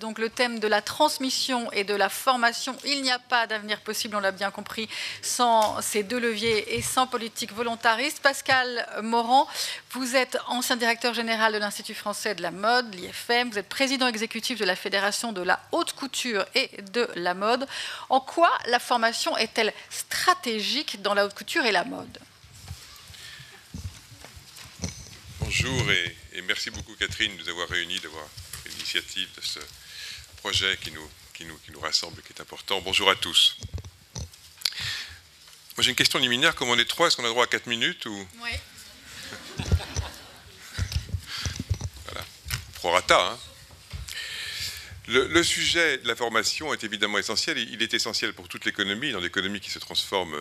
donc le thème de la transmission et de la formation. Il n'y a pas d'avenir possible, on l'a bien compris, sans ces deux leviers et sans politique volontariste. Pascal Morand, vous êtes ancien directeur général de l'Institut français de la mode, l'IFM. Vous êtes président exécutif de la Fédération de la haute couture et de la mode. En quoi la formation est-elle stratégique dans la haute couture et la mode ? Bonjour et merci beaucoup Catherine de nous avoir réunis, d'avoir l'initiative de ce projet qui nous rassemble et qui est important. Bonjour à tous. Moi j'ai une question liminaire, comme on est trois, est-ce qu'on a droit à 4 minutes ou... Oui. Voilà, prorata, hein. Le sujet de la formation est évidemment essentiel, il est essentiel pour toute l'économie, dans l'économie qui se transforme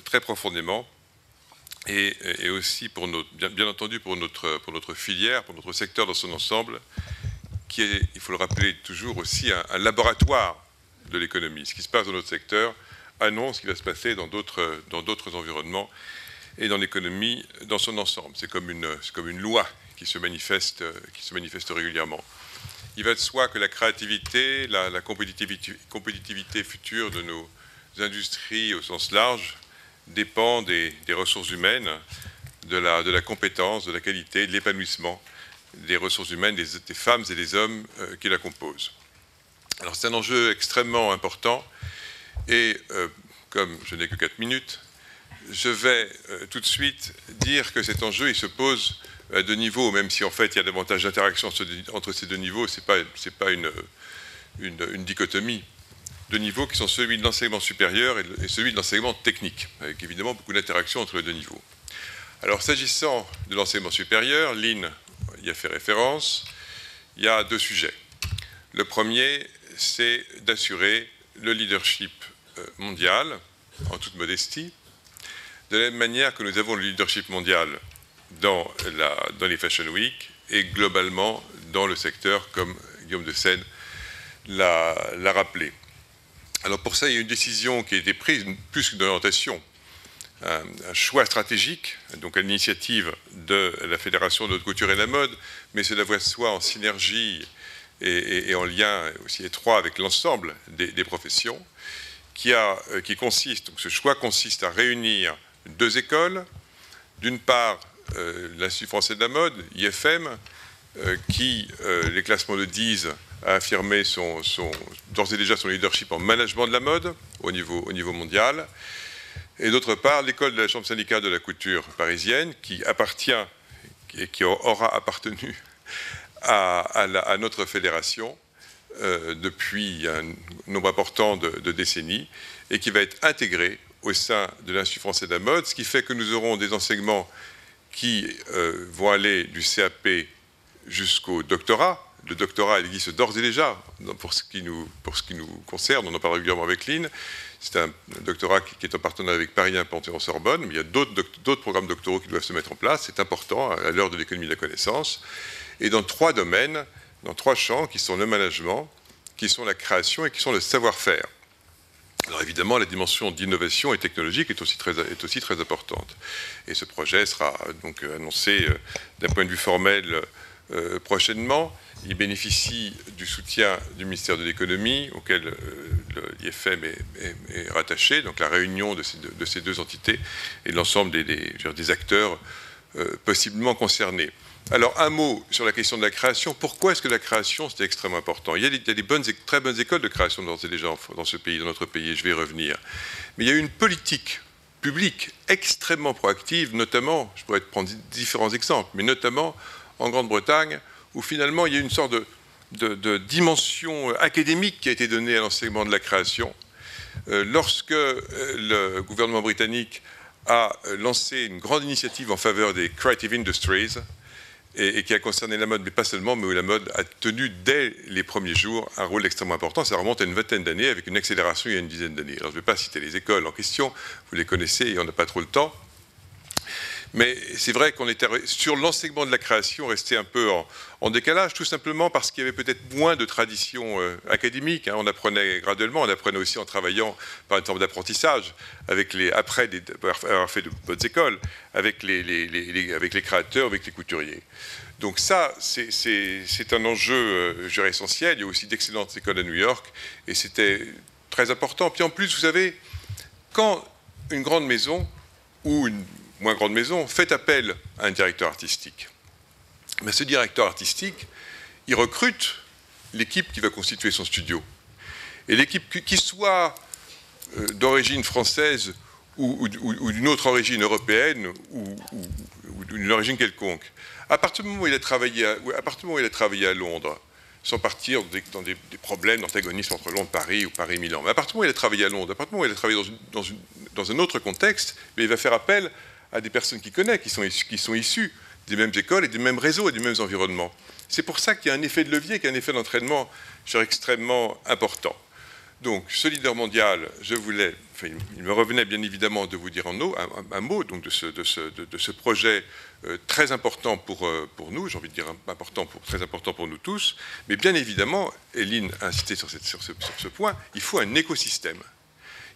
très profondément. Et aussi, bien entendu, pour notre filière, pour notre secteur dans son ensemble, qui est, il faut le rappeler toujours, aussi un laboratoire de l'économie. Ce qui se passe dans notre secteur annonce ce qui va se passer dans d'autres environnements et dans l'économie dans son ensemble. C'est comme une loi qui se manifeste régulièrement. Il va de soi que la créativité, la compétitivité future de nos industries au sens large dépend des ressources humaines, de la compétence, de la qualité, de l'épanouissement des ressources humaines, des femmes et des hommes qui la composent. Alors c'est un enjeu extrêmement important et comme je n'ai que 4 minutes, je vais tout de suite dire que cet enjeu il se pose à 2 niveaux, même si en fait il y a davantage d'interaction entre ces 2 niveaux, c'est pas une dichotomie. 2 niveaux qui sont celui de l'enseignement supérieur et celui de l'enseignement technique, avec évidemment beaucoup d'interactions entre les 2 niveaux. Alors s'agissant de l'enseignement supérieur, Lynn y a fait référence, il y a 2 sujets. Le premier, c'est d'assurer le leadership mondial, en toute modestie, de la même manière que nous avons le leadership mondial dans les Fashion Week et globalement dans le secteur, comme Guillaume de Seine l'a rappelé. Alors pour ça, il y a une décision qui a été prise, plus qu'une orientation, un choix stratégique, donc à l'initiative de la Fédération de haute couture et de la mode, mais cela va soit en synergie et en lien aussi étroit avec l'ensemble des professions, qui consiste, donc ce choix consiste à réunir 2 écoles, d'une part l'Institut français de la mode, IFM, qui, les classements le disent, a affirmé d'ores et déjà son leadership en management de la mode au niveau mondial. Et d'autre part, l'école de la Chambre syndicale de la couture parisienne, qui appartient et qui aura appartenu à notre fédération depuis un nombre important de décennies, et qui va être intégrée au sein de l'Institut français de la mode, ce qui fait que nous aurons des enseignements qui vont aller du CAP jusqu'au doctorat. Le doctorat existe d'ores et déjà, pour ce qui nous concerne, on en parle régulièrement avec Lynn. C'est un doctorat qui est en partenariat avec Paris 1 Panthéon-Sorbonne, mais il y a d'autres programmes doctoraux qui doivent se mettre en place, c'est important à l'heure de l'économie de la connaissance. Et dans 3 domaines, dans 3 champs, qui sont le management, qui sont la création et qui sont le savoir-faire. Alors évidemment, la dimension d'innovation et technologique est aussi très importante. Et ce projet sera donc annoncé d'un point de vue formel prochainement. Il bénéficie du soutien du ministère de l'économie, auquel l'IFM est rattaché, donc la réunion de ces 2 entités et de l'ensemble des acteurs possiblement concernés. Alors un mot sur la question de la création. Pourquoi est-ce que la création c'est extrêmement important? Il y a des très bonnes écoles de création dans ce pays, dans notre pays, et je vais y revenir. Mais il y a une politique publique extrêmement proactive, notamment, je pourrais prendre différents exemples, mais notamment en Grande-Bretagne, où finalement il y a une sorte de dimension académique qui a été donnée à l'enseignement de la création. Lorsque le gouvernement britannique a lancé une grande initiative en faveur des Creative Industries, et qui a concerné la mode, mais pas seulement, mais où la mode a tenu dès les premiers jours un rôle extrêmement important. Ça remonte à une 20aine d'années, avec une accélération il y a une 10aine d'années. Alors je ne vais pas citer les écoles en question, vous les connaissez et on n'a pas trop le temps. Mais c'est vrai qu'on était sur l'enseignement de la création resté un peu en décalage, tout simplement parce qu'il y avait peut-être moins de tradition académique. On apprenait graduellement, on apprenait aussi en travaillant par une forme d'apprentissage, après avoir fait de bonnes écoles, avec les créateurs, avec les couturiers. Donc ça, c'est un enjeu, je dirais, essentiel. Il y a aussi d'excellentes écoles à New York, et c'était très important. Puis en plus, vous savez, quand une grande maison ou une moins grande maison fait appel à un directeur artistique, mais ce directeur artistique, il recrute l'équipe qui va constituer son studio. Et l'équipe, qui soit d'origine française ou d'une autre origine européenne ou d'une origine quelconque, à partir du moment où il a travaillé à Londres, sans partir dans des problèmes d'antagonisme entre Londres, Paris ou Paris-Milan, mais à partir du moment où il a travaillé à Londres, à partir du moment où il a travaillé dans un autre contexte, mais il va faire appel à des personnes qu'il connaît, qui sont issues des mêmes écoles et des mêmes réseaux et des mêmes environnements. C'est pour ça qu'il y a un effet de levier, qu'il y a un effet d'entraînement, je dirais, extrêmement important. Donc, ce leader mondial, il me revenait bien évidemment de vous dire un mot donc de ce projet très important pour nous, j'ai envie de dire très important pour nous tous, mais bien évidemment, Hélène a insisté sur ce point, il faut un écosystème.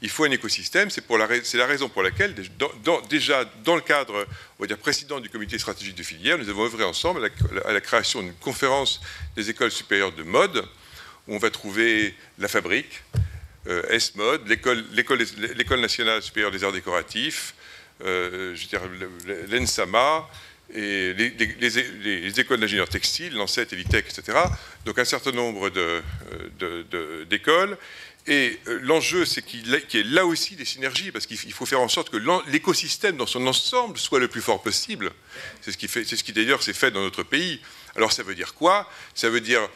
Il faut un écosystème, c'est la raison pour laquelle, déjà dans le cadre, on va dire, précédent du comité stratégique de filière, nous avons œuvré ensemble à la création d'une conférence des écoles supérieures de mode, où on va trouver la Fabrique, S-Mode, l'École nationale supérieure des arts décoratifs, l'ENSAMA, et les écoles d'ingénieurs textiles, l'ANCET et l'ITEC, etc. Donc un certain nombre d'écoles. Et l'enjeu, c'est qu'il y ait là aussi des synergies, parce qu'il faut faire en sorte que l'écosystème dans son ensemble soit le plus fort possible. C'est ce qui d'ailleurs s'est fait dans notre pays. Alors ça veut dire quoi? Ça veut dire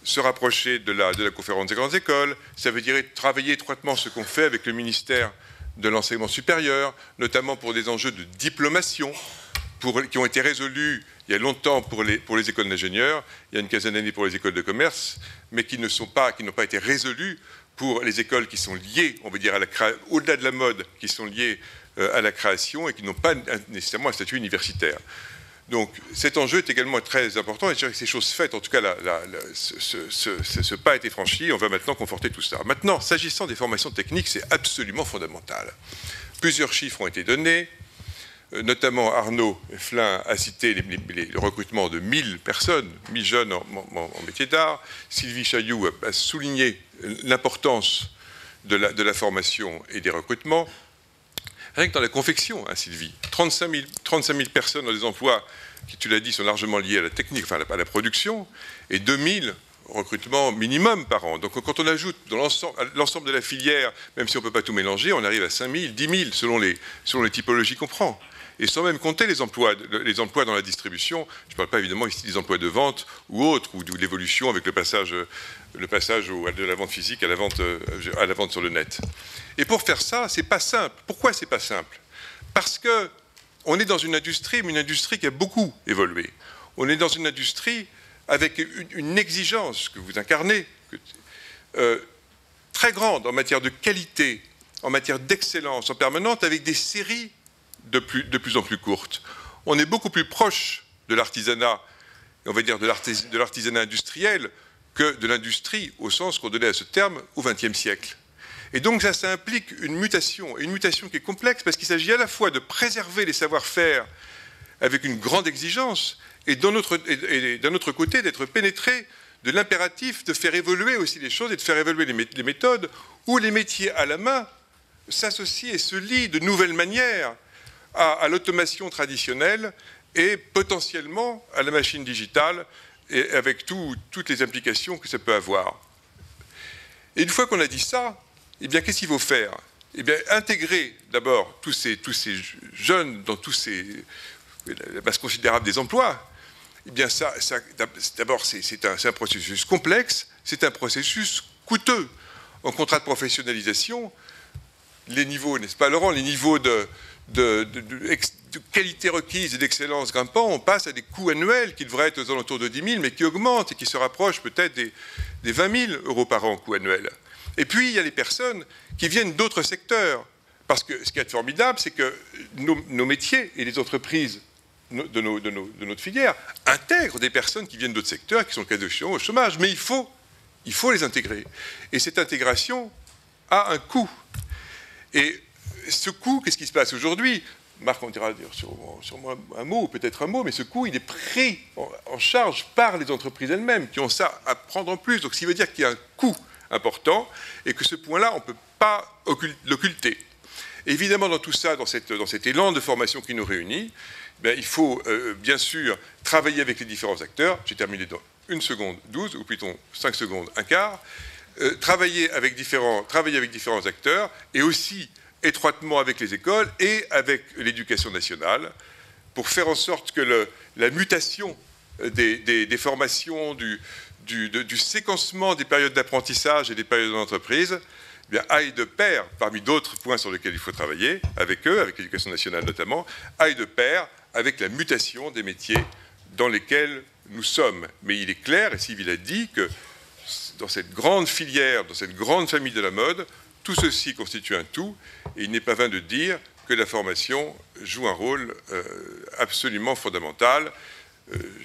se rapprocher de la conférence des grandes écoles, ça veut dire travailler étroitement ce qu'on fait avec le ministère de l'enseignement supérieur, notamment pour des enjeux de diplomation, qui ont été résolus il y a longtemps pour les écoles d'ingénieurs, il y a une quinzaine d'années pour les écoles de commerce, mais qui n'ont pas été résolus pour les écoles qui sont liées, on va dire, au-delà de la mode, qui sont liées à la création et qui n'ont pas nécessairement un statut universitaire. Donc cet enjeu est également très important, et je dirais que ces choses faites, en tout cas ce pas a été franchi, on va maintenant conforter tout ça. Maintenant, s'agissant des formations techniques, c'est absolument fondamental. Plusieurs chiffres ont été donnés, notamment Arnaud Flin a cité le recrutement de 1000 personnes, 1000 jeunes en métier d'art. Sylvie Chailloux a souligné l'importance de la formation et des recrutements. Rien que dans la confection, Sylvie, 35 000 personnes dans des emplois qui, tu l'as dit, sont largement liés à la technique, enfin à la production, et 2000 recrutements minimum par an. Donc quand on ajoute dans l'ensemble de la filière, même si on ne peut pas tout mélanger, on arrive à 5 000, 10 000 selon les typologies qu'on prend. Et sans même compter les emplois dans la distribution, je ne parle pas évidemment ici des emplois de vente ou autres, ou de l'évolution avec le passage de la vente physique à la vente sur le net. Et pour faire ça, c'est pas simple. Pourquoi c'est pas simple? Parce que on est dans une industrie, mais une industrie qui a beaucoup évolué. On est dans une industrie avec une exigence que vous incarnez, très grande en matière de qualité, en matière d'excellence en permanente, avec des séries de plus en plus courtes. On est beaucoup plus proche de l'artisanat, on va dire de l'artisanat industriel, que de l'industrie au sens qu'on donnait à ce terme au XXe siècle. Et donc ça implique une mutation qui est complexe, parce qu'il s'agit à la fois de préserver les savoir-faire avec une grande exigence, et d'un autre côté d'être pénétré de l'impératif de faire évoluer aussi les choses et de faire évoluer les méthodes, où les métiers à la main s'associent et se lient de nouvelles manières à l'automation traditionnelle et potentiellement à la machine digitale, et avec toutes les implications que ça peut avoir. Et une fois qu'on a dit ça, eh bien, qu'est-ce qu'il faut faire? Eh bien, intégrer d'abord tous ces jeunes dans la masse considérable des emplois. Eh bien, d'abord, c'est un processus complexe, c'est un processus coûteux. En contrat de professionnalisation, les niveaux, n'est-ce pas, Laurent, les niveaux de qualité requise et d'excellence grimpant, on passe à des coûts annuels qui devraient être aux alentours de 10 000, mais qui augmentent et qui se rapprochent peut-être des 20 000 euros par an, coût annuel. Et puis, il y a les personnes qui viennent d'autres secteurs, Parce que ce qui est formidable, c'est que nos métiers et les entreprises de notre filière intègrent des personnes qui viennent d'autres secteurs, qui sont cas échéant au chômage. Mais il faut les intégrer. Et cette intégration a un coût. Et ce coût, qu'est-ce qui se passe aujourd'hui? Marc, on dira sûrement un mot, ou peut-être un mot, mais ce coût, il est pris en charge par les entreprises elles-mêmes, qui ont ça à prendre en plus. Donc, ça veut dire qu'il y a un coût important, et que ce point-là, on ne peut pas l'occulter. Évidemment, dans tout ça, dans cet élan de formation qui nous réunit, ben, il faut bien sûr travailler avec les différents acteurs. J'ai terminé dans 1 seconde 12, ou plutôt 5 secondes, un quart. Travailler avec différents acteurs, et aussi étroitement avec les écoles et avec l'éducation nationale, pour faire en sorte que la mutation des formations, du séquencement des périodes d'apprentissage et des périodes d'entreprise, eh bien, aille de pair, parmi d'autres points sur lesquels il faut travailler, avec eux, avec l'éducation nationale notamment, aille de pair avec la mutation des métiers dans lesquels nous sommes. Mais il est clair, et Sylvie l'a dit, que dans cette grande filière, dans cette grande famille de la mode, tout ceci constitue un tout, et il n'est pas vain de dire que la formation joue un rôle absolument fondamental.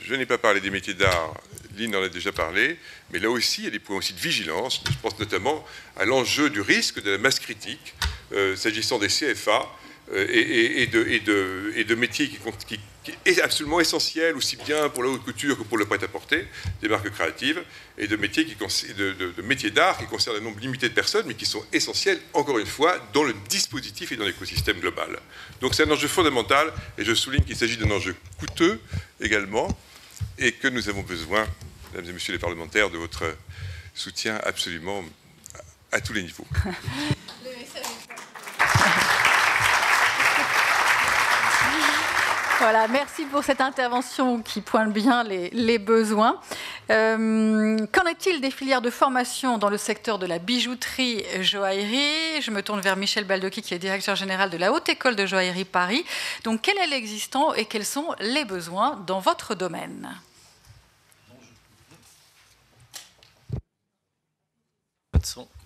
Je n'ai pas parlé des métiers d'art, Lynn en a déjà parlé, mais là aussi, il y a des points aussi de vigilance. Je pense notamment à l'enjeu du risque de la masse critique, s'agissant des CFA et de métiers qui est absolument essentiel, aussi bien pour la haute couture que pour le prêt-à-porter, des marques créatives, et de métiers d'art qui concernent un nombre limité de personnes, mais qui sont essentiels, encore une fois, dans le dispositif et dans l'écosystème global. Donc c'est un enjeu fondamental, et je souligne qu'il s'agit d'un enjeu coûteux également, et que nous avons besoin, mesdames et messieurs les parlementaires, de votre soutien absolument à tous les niveaux. Voilà, merci pour cette intervention qui pointe bien les besoins. Qu'en est-il des filières de formation dans le secteur de la bijouterie joaillerie? Je me tourne vers Michel Baldocchi, qui est directeur général de la Haute École de Joaillerie Paris. Donc, quel est l'existant et quels sont les besoins dans votre domaine?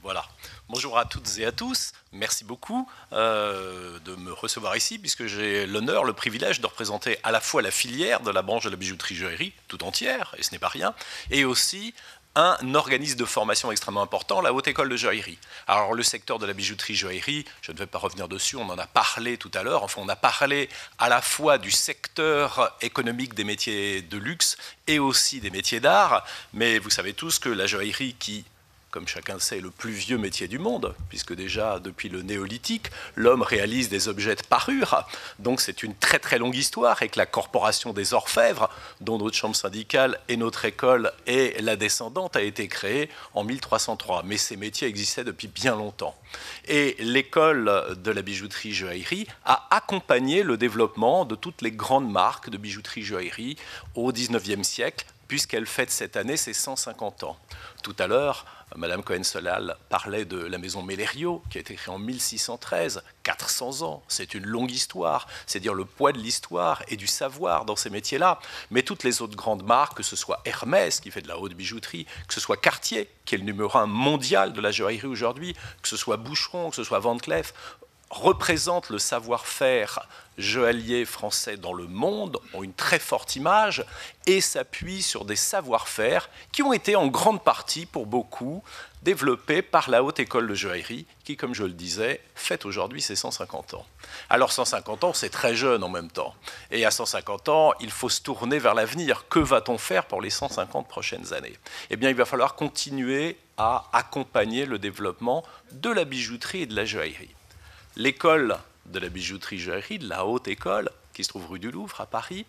Voilà. Bonjour à toutes et à tous. Merci beaucoup de me recevoir ici, puisque j'ai l'honneur, le privilège de représenter à la fois la filière de la branche de la bijouterie-joaillerie tout entière, et ce n'est pas rien, et aussi un organisme de formation extrêmement important, la Haute École de Joaillerie. Alors le secteur de la bijouterie-joaillerie, je ne vais pas revenir dessus, on en a parlé tout à l'heure, enfin on a parlé à la fois du secteur économique des métiers de luxe et aussi des métiers d'art, mais vous savez tous que la joaillerie qui, comme chacun sait, le plus vieux métier du monde, puisque déjà, depuis le néolithique, l'homme réalise des objets de parure. Donc c'est une très très longue histoire, et que la Corporation des Orfèvres, dont notre chambre syndicale et notre école est la descendante, a été créée en 1303. Mais ces métiers existaient depuis bien longtemps. Et l'école de la bijouterie-joaillerie a accompagné le développement de toutes les grandes marques de bijouterie-joaillerie au XIXe siècle, puisqu'elle fête cette année ses 150 ans. Tout à l'heure, Madame Cohen-Solal parlait de la maison Mellerio, qui a été créée en 1613, 400 ans, c'est une longue histoire, c'est dire le poids de l'histoire et du savoir dans ces métiers-là. Mais toutes les autres grandes marques, que ce soit Hermès, qui fait de la haute bijouterie, que ce soit Cartier, qui est le numéro 1 mondial de la joaillerie aujourd'hui, que ce soit Boucheron, que ce soit Van Cleef, représentent le savoir-faire joaillier français dans le monde, ont une très forte image et s'appuient sur des savoir-faire qui ont été en grande partie, pour beaucoup, développés par la Haute École de Joaillerie, qui, comme je le disais, fête aujourd'hui ses 150 ans. Alors 150 ans, c'est très jeune en même temps. Et à 150 ans, il faut se tourner vers l'avenir. Que va-t-on faire pour les 150 prochaines années? Eh bien, il va falloir continuer à accompagner le développement de la bijouterie et de la joaillerie. L'école de la bijouterie-joaillerie, de la Haute École, qui se trouve rue du Louvre à Paris,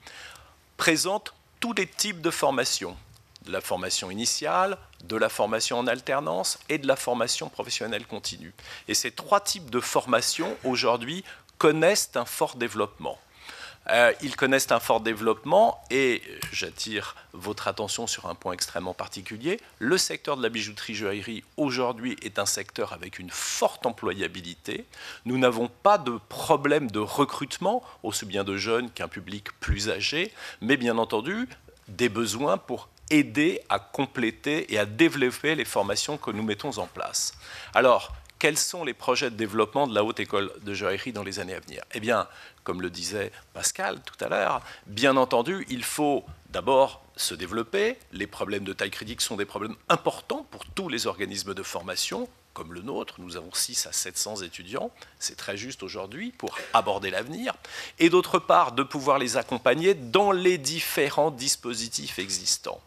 présente tous les types de formations. De la formation initiale, de la formation en alternance et de la formation professionnelle continue. Et ces trois types de formations, aujourd'hui, connaissent un fort développement. Ils connaissent un fort développement et j'attire votre attention sur un point extrêmement particulier. Le secteur de la bijouterie-joaillerie aujourd'hui est un secteur avec une forte employabilité. Nous n'avons pas de problème de recrutement, aussi bien de jeunes qu'un public plus âgé, mais bien entendu des besoins pour aider à compléter et à développer les formations que nous mettons en place. Alors, quels sont les projets de développement de la Haute École de Joaillerie dans les années à venir? Eh bien, comme le disait Pascal tout à l'heure, bien entendu, il faut d'abord se développer. Les problèmes de taille critique sont des problèmes importants pour tous les organismes de formation, comme le nôtre. Nous avons 600 à 700 étudiants, c'est très juste aujourd'hui pour aborder l'avenir. Et d'autre part, de pouvoir les accompagner dans les différents dispositifs existants.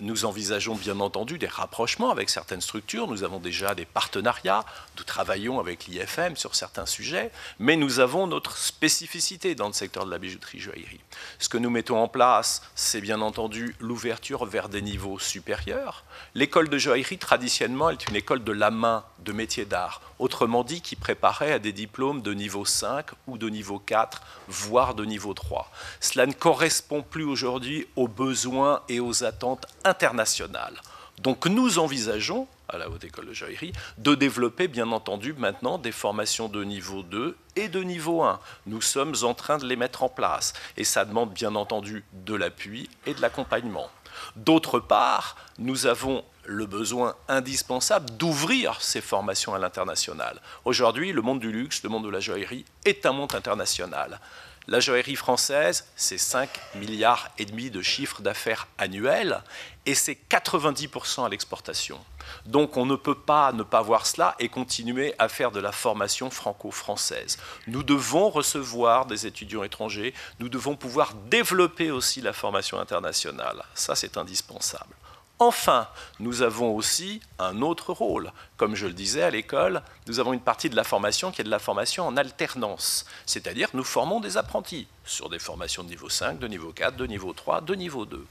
Nous envisageons bien entendu des rapprochements avec certaines structures, nous avons déjà des partenariats, nous travaillons avec l'IFM sur certains sujets, mais nous avons notre spécificité dans le secteur de la bijouterie-joaillerie. Ce que nous mettons en place, c'est bien entendu l'ouverture vers des niveaux supérieurs. L'école de joaillerie, traditionnellement, est une école de la main, de métier d'art, autrement dit qui préparait à des diplômes de niveau 5 ou de niveau 4, voire de niveau 3. Cela ne correspond plus aujourd'hui aux besoins et aux attentes internationales. Donc nous envisageons, à la Haute École de Joaillerie, de développer bien entendu maintenant des formations de niveau 2 et de niveau 1. Nous sommes en train de les mettre en place et ça demande bien entendu de l'appui et de l'accompagnement. D'autre part, nous avons le besoin indispensable d'ouvrir ces formations à l'international. Aujourd'hui, le monde du luxe, le monde de la joaillerie est un monde international. La joaillerie française, c'est 5,5 milliards de chiffre d'affaires annuel et c'est 90% à l'exportation. Donc on ne peut pas ne pas voir cela et continuer à faire de la formation franco-française. Nous devons recevoir des étudiants étrangers, nous devons pouvoir développer aussi la formation internationale. Ça, c'est indispensable. Enfin, nous avons aussi un autre rôle. Comme je le disais à l'école, nous avons une partie de la formation qui est de la formation en alternance. C'est-à-dire nous formons des apprentis sur des formations de niveau 5, de niveau 4, de niveau 3, de niveau 2.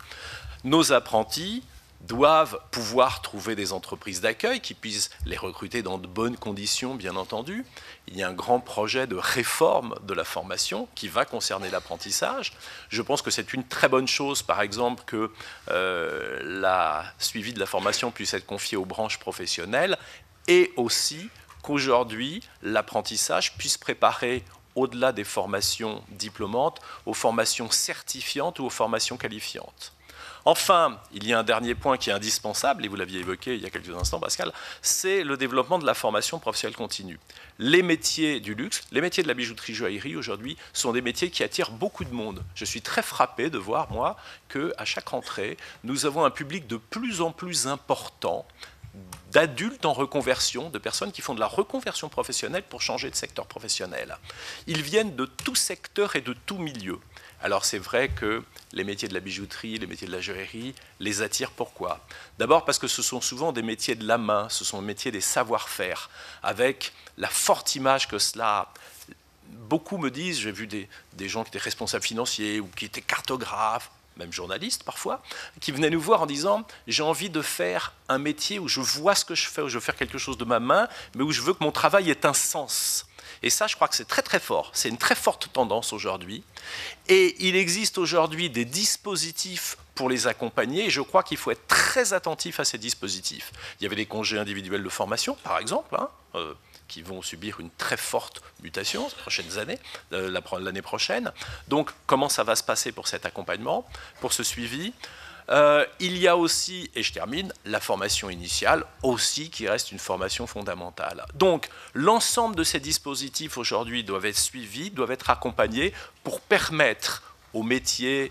Nos apprentis doivent pouvoir trouver des entreprises d'accueil qui puissent les recruter dans de bonnes conditions, bien entendu. Il y a un grand projet de réforme de la formation qui va concerner l'apprentissage. Je pense que c'est une très bonne chose, par exemple, que la suivi de la formation puisse être confié aux branches professionnelles et aussi qu'aujourd'hui, l'apprentissage puisse préparer au-delà des formations diplômantes, aux formations certifiantes ou aux formations qualifiantes. Enfin, il y a un dernier point qui est indispensable, et vous l'aviez évoqué il y a quelques instants, Pascal, c'est le développement de la formation professionnelle continue. Les métiers du luxe, les métiers de la bijouterie-joaillerie aujourd'hui sont des métiers qui attirent beaucoup de monde. Je suis très frappé de voir, moi, qu'à chaque rentrée, nous avons un public de plus en plus important d'adultes en reconversion, de personnes qui font de la reconversion professionnelle pour changer de secteur professionnel. Ils viennent de tout secteur et de tout milieu. Alors c'est vrai que les métiers de la bijouterie, les métiers de la joaillerie les attirent. Pourquoi? D'abord parce que ce sont souvent des métiers de la main, ce sont des métiers des savoir-faire, avec la forte image que cela a. Beaucoup me disent, j'ai vu des gens qui étaient responsables financiers ou qui étaient cartographes, même journalistes parfois, qui venaient nous voir en disant « j'ai envie de faire un métier où je vois ce que je fais, où je veux faire quelque chose de ma main, mais où je veux que mon travail ait un sens ». Et ça, je crois que c'est très très fort. C'est une très forte tendance aujourd'hui. Et il existe aujourd'hui des dispositifs pour les accompagner. Et je crois qu'il faut être très attentif à ces dispositifs. Il y avait des congés individuels de formation, par exemple, qui vont subir une très forte mutation ces prochaines années, l'année prochaine. Donc, comment ça va se passer pour cet accompagnement, pour ce suivi? Il y a aussi, et je termine, la formation initiale aussi qui reste une formation fondamentale. Donc l'ensemble de ces dispositifs aujourd'hui doivent être suivis, doivent être accompagnés pour permettre aux métiers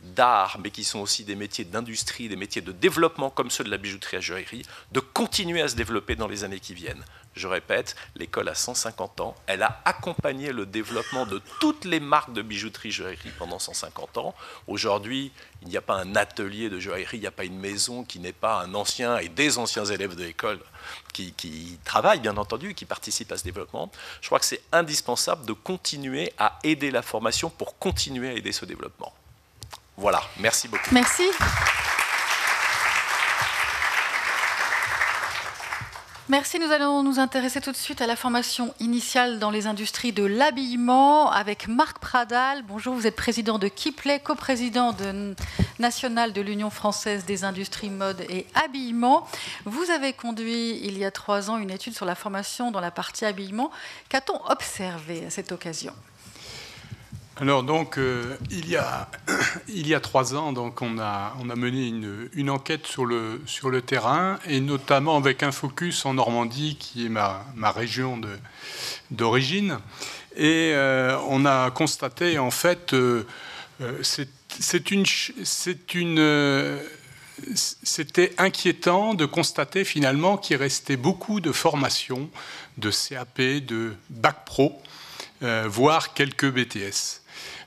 d'art, mais qui sont aussi des métiers d'industrie, des métiers de développement comme ceux de la bijouterie à joaillerie, de continuer à se développer dans les années qui viennent. Je répète, l'école a 150 ans, elle a accompagné le développement de toutes les marques de bijouterie-joaillerie pendant 150 ans. Aujourd'hui, il n'y a pas un atelier de joaillerie, il n'y a pas une maison qui n'ait pas un ancien et des anciens élèves de l'école qui travaillent, bien entendu, qui participent à ce développement. Je crois que c'est indispensable de continuer à aider la formation pour continuer à aider ce développement. Voilà, merci beaucoup. Merci. Merci, nous allons nous intéresser tout de suite à la formation initiale dans les industries de l'habillement avec Marc Pradal. Bonjour, vous êtes président de Kipley, coprésident national de l'Union française des industries mode et habillement. Vous avez conduit il y a 3 ans une étude sur la formation dans la partie habillement. Qu'a-t-on observé à cette occasion ? Alors donc, il y a 3 ans, donc on a mené une enquête sur le terrain, et notamment avec un focus en Normandie, qui est ma région d'origine. Et on a constaté, en fait, c'était inquiétant de constater finalement qu'il restait beaucoup de formations, de CAP, de Bac Pro, voire quelques BTS.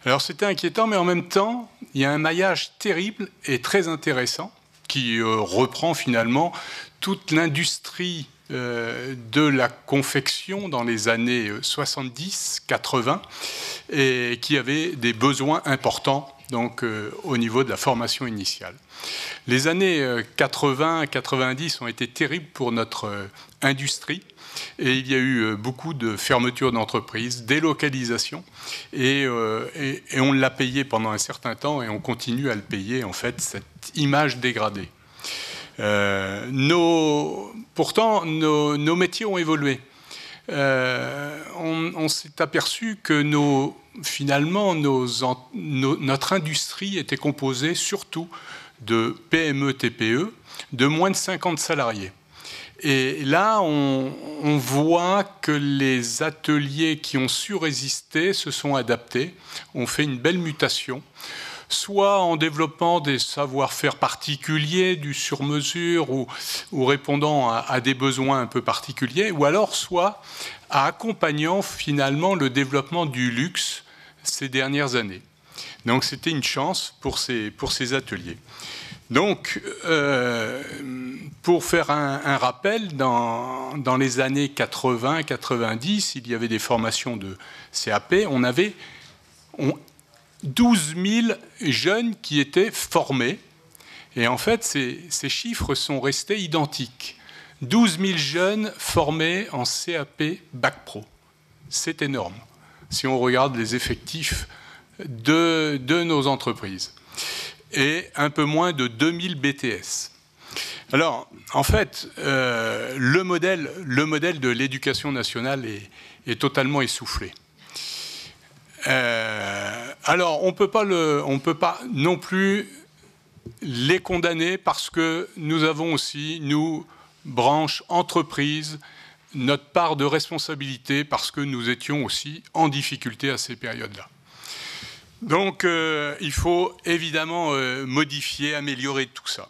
Alors c'était inquiétant, mais en même temps, il y a un maillage terrible et très intéressant qui reprend finalement toute l'industrie de la confection dans les années 70-80 et qui avait des besoins importants donc, au niveau de la formation initiale. Les années 80-90 ont été terribles pour notre industrie. Et il y a eu beaucoup de fermetures d'entreprises, délocalisations, et on l'a payé pendant un certain temps, et on continue à le payer, en fait, cette image dégradée. Pourtant, nos métiers ont évolué. On s'est aperçu que finalement, notre industrie était composée surtout de PME, TPE, de moins de 50 salariés. Et là, on voit que les ateliers qui ont su résister se sont adaptés, ont fait une belle mutation, soit en développant des savoir-faire particuliers, du sur-mesure, ou répondant à des besoins un peu particuliers, ou alors soit accompagnant finalement le développement du luxe ces dernières années. Donc c'était une chance pour ces ateliers. Donc, pour faire un rappel, dans les années 80-90, il y avait des formations de CAP, on avait 12 000 jeunes qui étaient formés, et en fait, ces chiffres sont restés identiques. 12 000 jeunes formés en CAP Bac Pro. C'est énorme, si on regarde les effectifs de nos entreprises. Et un peu moins de 2000 BTS. Alors, en fait, le modèle de l'éducation nationale est totalement essoufflé. Alors, on peut pas non plus les condamner parce que nous avons aussi, nous, branche entreprise, notre part de responsabilité parce que nous étions aussi en difficulté à ces périodes-là. Donc, il faut évidemment modifier, améliorer tout ça.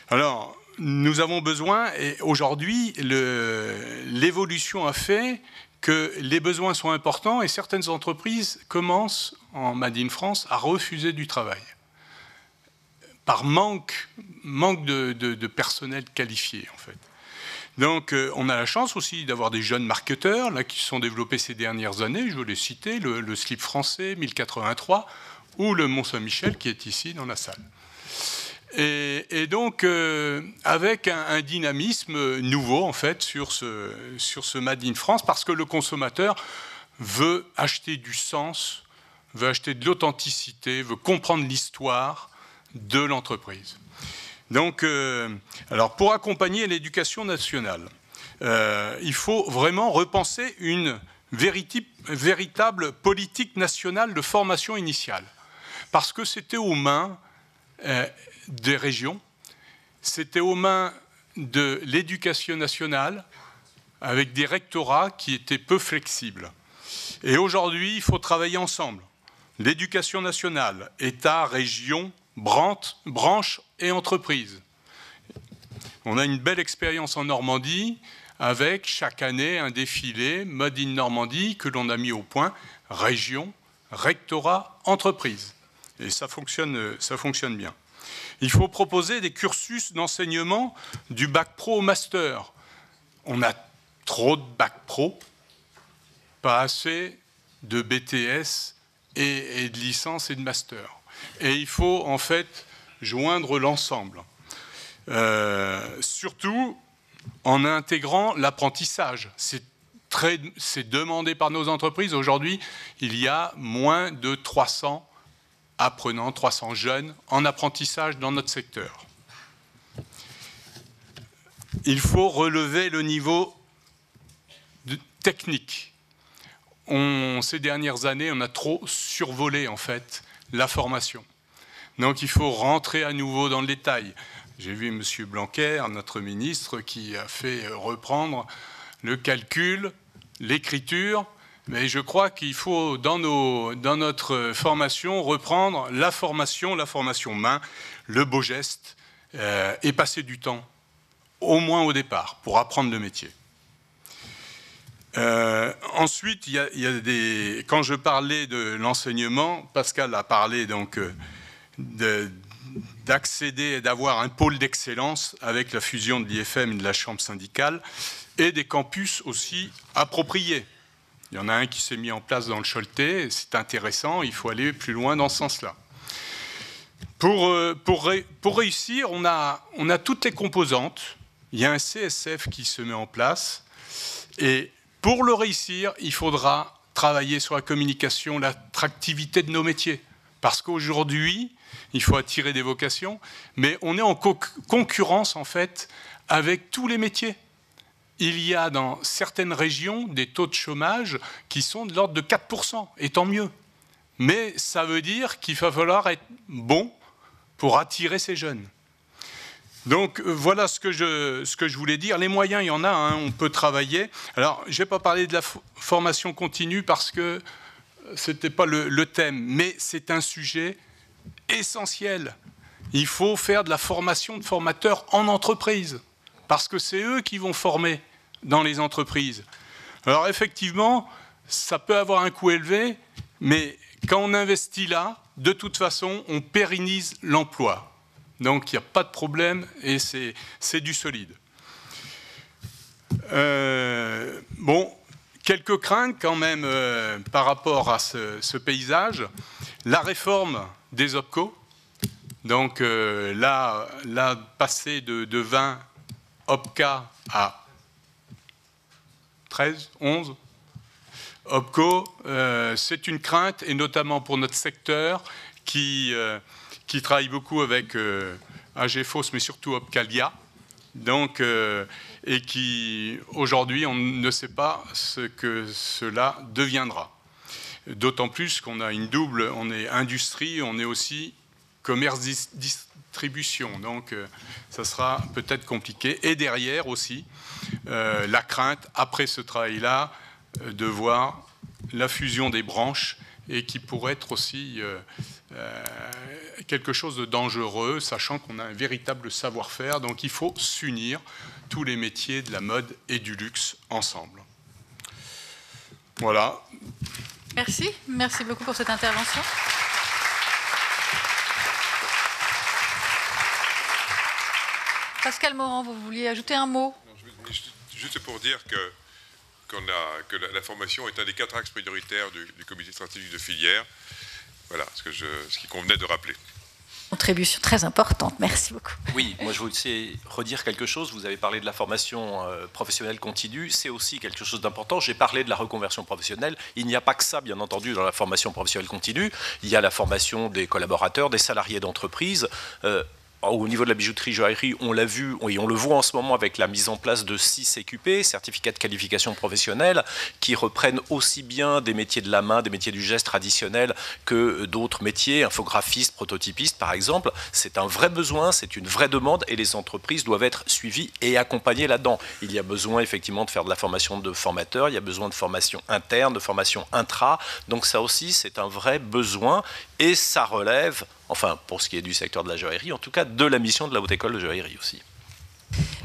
Alors, nous avons besoin, et aujourd'hui, l'évolution a fait que les besoins sont importants et certaines entreprises commencent, en Made in France, à refuser du travail. Par manque de personnel qualifié, en fait. Donc, on a la chance aussi d'avoir des jeunes marketeurs là, qui se sont développés ces dernières années. Je veux les citer, le Slip français, 1083, ou le Mont-Saint-Michel, qui est ici dans la salle. Et donc, avec un dynamisme nouveau, en fait, sur ce Made in France, parce que le consommateur veut acheter du sens, veut acheter de l'authenticité, veut comprendre l'histoire de l'entreprise. Donc, alors pour accompagner l'éducation nationale, il faut vraiment repenser une véritable politique nationale de formation initiale. Parce que c'était aux mains des régions, c'était aux mains de l'éducation nationale, avec des rectorats qui étaient peu flexibles. Et aujourd'hui, il faut travailler ensemble. L'éducation nationale, État, région, branche et entreprise. On a une belle expérience en Normandie avec chaque année un défilé Made in Normandie que l'on a mis au point, région, rectorat, entreprise. Et ça fonctionne bien. Il faut proposer des cursus d'enseignement du bac pro au master. On a trop de bac pro, pas assez de BTS et de licence et de master. Et il faut en fait joindre l'ensemble. Surtout en intégrant l'apprentissage. C'est demandé par nos entreprises. Aujourd'hui, il y a moins de 300 apprenants, 300 jeunes en apprentissage dans notre secteur. Il faut relever le niveau technique. ces dernières années, on a trop survolé en fait la formation. Donc il faut rentrer à nouveau dans le détail. J'ai vu M. Blanquer, notre ministre, qui a fait reprendre le calcul, l'écriture, mais je crois qu'il faut, dans notre formation, reprendre la formation main, le beau geste, et passer du temps, au moins au départ, pour apprendre le métier. Ensuite, quand je parlais de l'enseignement, Pascal a parlé donc d'accéder et d'avoir un pôle d'excellence avec la fusion de l'IFM et de la chambre syndicale, et des campus aussi appropriés. Il y en a un qui s'est mis en place dans le Choletais, c'est intéressant, il faut aller plus loin dans ce sens-là. Pour réussir, on a toutes les composantes. Il y a un CSF qui se met en place, et pour le réussir, il faudra travailler sur la communication, l'attractivité de nos métiers. Parce qu'aujourd'hui, il faut attirer des vocations, mais on est en concurrence, en fait, avec tous les métiers. Il y a dans certaines régions des taux de chômage qui sont de l'ordre de 4%, et tant mieux. Mais ça veut dire qu'il va falloir être bon pour attirer ces jeunes. Donc voilà ce que je voulais dire. Les moyens, il y en a, hein, on peut travailler. Alors, je n'ai pas parlé de la formation continue parce que ce n'était pas le thème, mais c'est un sujet essentiel. Il faut faire de la formation de formateurs en entreprise, parce que c'est eux qui vont former dans les entreprises. Alors effectivement, ça peut avoir un coût élevé, mais quand on investit là, de toute façon, on pérennise l'emploi. Donc il n'y a pas de problème et c'est du solide. Bon, quelques craintes quand même par rapport à ce paysage. La réforme des OPCO, donc là, passer de 20 OPCA à 13, 11 OPCO, c'est une crainte, et notamment pour notre secteur qui travaille beaucoup avec AGFOS, mais surtout OPCALIA, donc, et qui, aujourd'hui, on ne sait pas ce que cela deviendra. D'autant plus qu'on a une double, on est industrie, on est aussi commerce distribution, donc ça sera peut-être compliqué. Et derrière aussi, la crainte, après ce travail-là, de voir la fusion des branches, et qui pourrait être aussi quelque chose de dangereux, sachant qu'on a un véritable savoir-faire. Donc il faut s'unir, tous les métiers de la mode et du luxe, ensemble. Voilà. Merci beaucoup pour cette intervention. Pascal Morand, vous vouliez ajouter un mot? Juste pour dire que la formation est un des 4 axes prioritaires du comité stratégique de filière. Voilà ce qui convenait de rappeler. Contribution très importante, merci beaucoup. Oui, moi je voulais redire quelque chose. Vous avez parlé de la formation professionnelle continue, c'est aussi quelque chose d'important. J'ai parlé de la reconversion professionnelle. Il n'y a pas que ça, bien entendu, dans la formation professionnelle continue. Il y a la formation des collaborateurs, des salariés d'entreprise. Au niveau de la bijouterie-joaillerie, on l'a vu et on le voit en ce moment avec la mise en place de 6 CQP, certificats de qualification professionnelle, qui reprennent aussi bien des métiers de la main, des métiers du geste traditionnels que d'autres métiers, infographistes, prototypistes par exemple. C'est un vrai besoin, c'est une vraie demande et les entreprises doivent être suivies et accompagnées là-dedans. Il y a besoin effectivement de faire de la formation de formateurs, il y a besoin de formation interne, de formation intra. Donc ça aussi, c'est un vrai besoin et ça relève, enfin pour ce qui est du secteur de la joaillerie, en tout cas de la mission de la Haute École de joaillerie aussi.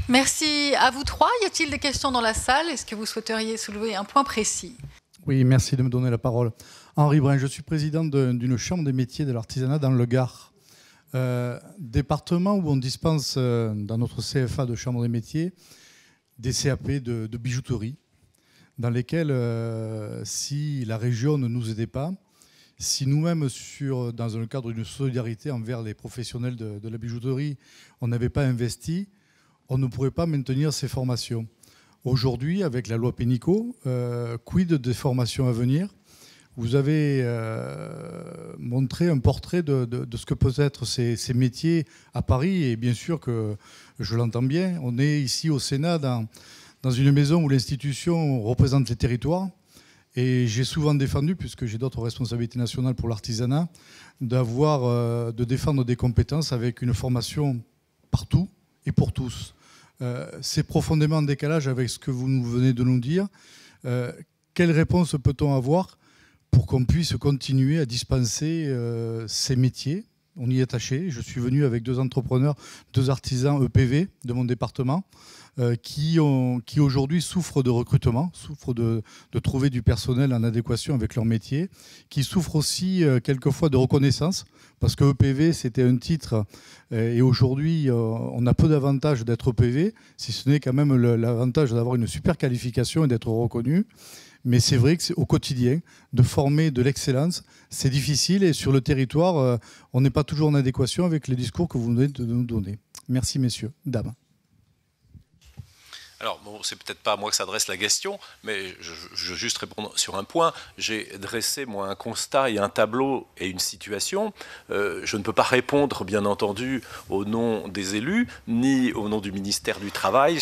Merci à vous trois. Y a-t-il des questions dans la salle? Est-ce que vous souhaiteriez soulever un point précis? Oui, merci de me donner la parole. Henri Brun, je suis président d'une chambre des métiers de l'artisanat dans le Gard. Département où on dispense dans notre CFA de chambre des métiers des CAP de bijouterie, dans lesquels, si la région ne nous aidait pas, si nous-mêmes, dans le cadre d'une solidarité envers les professionnels de la bijouterie, on n'avait pas investi, on ne pourrait pas maintenir ces formations. Aujourd'hui, avec la loi Pénicaud, quid des formations à venir? Vous avez montré un portrait de ce que peuvent être ces métiers à Paris, et bien sûr que je l'entends bien. On est ici au Sénat dans une maison où l'institution représente les territoires. Et j'ai souvent défendu, puisque j'ai d'autres responsabilités nationales pour l'artisanat, de défendre des compétences avec une formation partout et pour tous. C'est profondément en décalage avec ce que vous venez de nous dire. Quelle réponse peut-on avoir pour qu'on puisse continuer à dispenser ces métiers? On y est attaché. Je suis venu avec 2 entrepreneurs, 2 artisans EPV de mon département qui aujourd'hui souffrent de recrutement, souffrent de trouver du personnel en adéquation avec leur métier, qui souffrent aussi quelquefois de reconnaissance, parce que EPV c'était un titre et aujourd'hui on a peu d'avantages d'être EPV, si ce n'est quand même l'avantage d'avoir une super qualification et d'être reconnu. Mais c'est vrai que au quotidien, de former de l'excellence, c'est difficile et sur le territoire, on n'est pas toujours en adéquation avec les discours que vous venez de nous donner. Merci messieurs, dames. Alors, bon, c'est peut-être pas à moi que s'adresse la question, mais je veux juste répondre sur un point. J'ai dressé, moi, un constat et un tableau et une situation. Je ne peux pas répondre, bien entendu, au nom des élus, ni au nom du ministère du Travail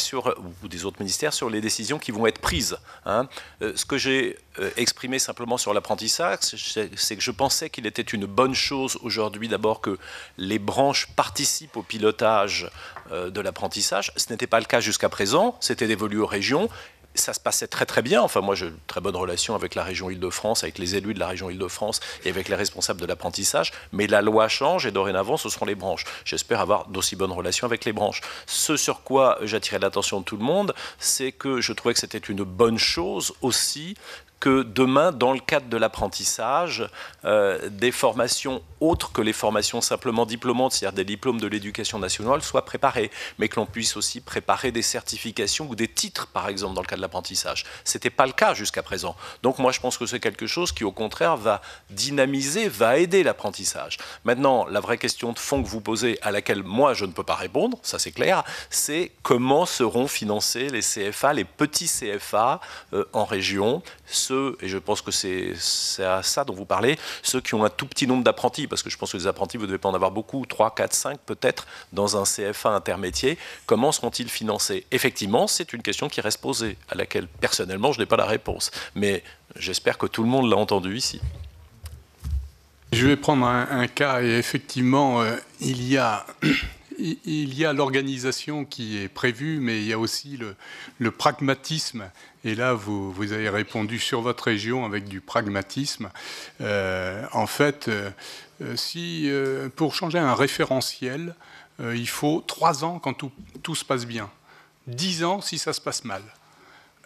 ou des autres ministères sur les décisions qui vont être prises. Hein. Ce que j'ai exprimé simplement sur l'apprentissage, c'est que je pensais qu'il était une bonne chose aujourd'hui, d'abord, que les branches participent au pilotage de l'apprentissage. Ce n'était pas le cas jusqu'à présent. C'était dévolu aux régions. Ça se passait très très bien. Enfin, moi, j'ai une très bonne relation avec la région Île-de-France, avec les élus de la région Île-de-France et avec les responsables de l'apprentissage. Mais la loi change et dorénavant, ce seront les branches. J'espère avoir d'aussi bonnes relations avec les branches. Ce sur quoi j'attirais l'attention de tout le monde, c'est que je trouvais que c'était une bonne chose aussi que demain, dans le cadre de l'apprentissage, des formations autres que les formations simplement diplômantes, c'est-à-dire des diplômes de l'éducation nationale, soient préparés, mais que l'on puisse aussi préparer des certifications ou des titres, par exemple, dans le cas de l'apprentissage. Ce n'était pas le cas jusqu'à présent. Donc moi, je pense que c'est quelque chose qui, au contraire, va dynamiser, va aider l'apprentissage. Maintenant, la vraie question de fond que vous posez, à laquelle moi, je ne peux pas répondre, ça c'est clair, c'est comment seront financés les CFA, les petits CFA en région, et je pense que c'est à ça dont vous parlez, ceux qui ont un tout petit nombre d'apprentis, parce que je pense que les apprentis, vous ne devez pas en avoir beaucoup, 3, 4, 5 peut-être, dans un CFA intermédiaire, comment seront-ils financés? Effectivement, c'est une question qui reste posée, à laquelle personnellement je n'ai pas la réponse, mais j'espère que tout le monde l'a entendu ici. Je vais prendre un cas, et effectivement, il y a l'organisation qui est prévue, mais il y a aussi le pragmatisme. Et là, vous avez répondu sur votre région avec du pragmatisme. En fait, pour changer un référentiel, il faut 3 ans quand tout se passe bien, 10 ans si ça se passe mal.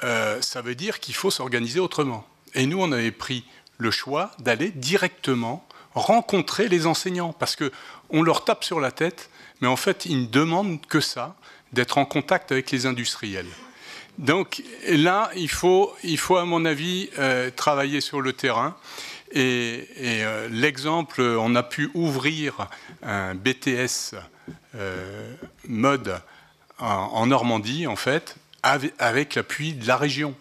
Ça veut dire qu'il faut s'organiser autrement. Et nous, on avait pris le choix d'aller directement rencontrer les enseignants, parce qu'on leur tape sur la tête, mais en fait, ils ne demandent que ça, d'être en contact avec les industriels. Donc là, il faut à mon avis, travailler sur le terrain. Et l'exemple, on a pu ouvrir un BTS mode en Normandie, en fait, avec l'appui de la région,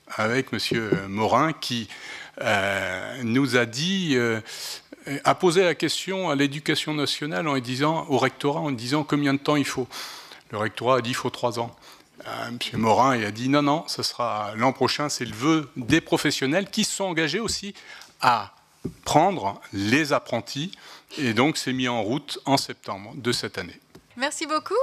avec M. Morin, qui nous a dit... a posé la question à l'éducation nationale au rectorat en disant combien de temps il faut. Le rectorat a dit il faut 3 ans. M. Morin a dit non, ça sera l'an prochain, c'est le vœu des professionnels qui se sont engagés aussi à prendre les apprentis et donc c'est mis en route en septembre de cette année. Merci beaucoup.